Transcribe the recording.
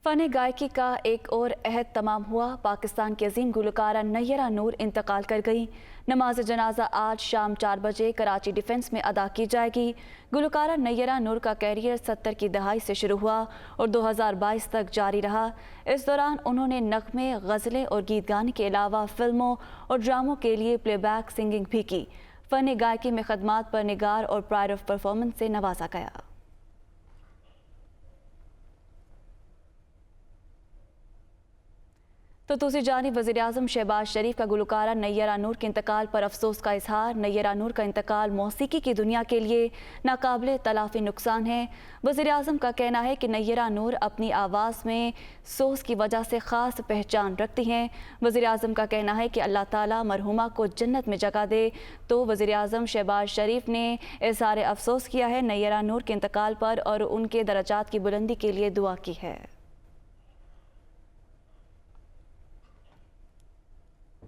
Fun गायकी का एक और अहद तमाम हुआ। पाकिस्तान की अजीम गुलकारा नैयरा नूर इंतकाल कर गई। नमाज जनाजा आज शाम 4 बजे कराची डिफेंस में अदा की जाएगी। गुलकारा नैयरा नूर का कैरियर 70 की दहाई से शुरू हुआ और 2022 तक जारी रहा। इस दौरान उन्होंने नग़मे, गज़लें और गीत गाने के अलावा फिल्मों और ड्रामों के लिए प्लेबैक सिंगिंग भी की। फ़न गायकी में खदमात पर निगार और प्राइड ऑफ परफॉर्मेंस से नवाजा गया। तो दूसरी जानिब वज़ीर-ए-आज़म शहबाज शरीफ का गुलकारा नैयरा नूर के इंतकाल पर अफसोस का इजहार। नैयरा नूर का इंतकाल मौसीकी की दुनिया के लिए नाकाबिले तलाफ़ी नुकसान है। वज़ीर-ए-आज़म का कहना है कि नैयरा नूर अपनी आवाज़ में सोस की वजह से ख़ास पहचान रखती हैं। वज़ीर-ए-आज़म का कहना है कि अल्लाह ताला मरहुमा को जन्नत में जगह दे। तो वज़ीर-ए-आज़म शहबाज शरीफ ने इज़हार अफसोस किया है नैयरा नूर के इंतकाल पर और उनके दर्जात की बुलंदी के लिए दुआ की है।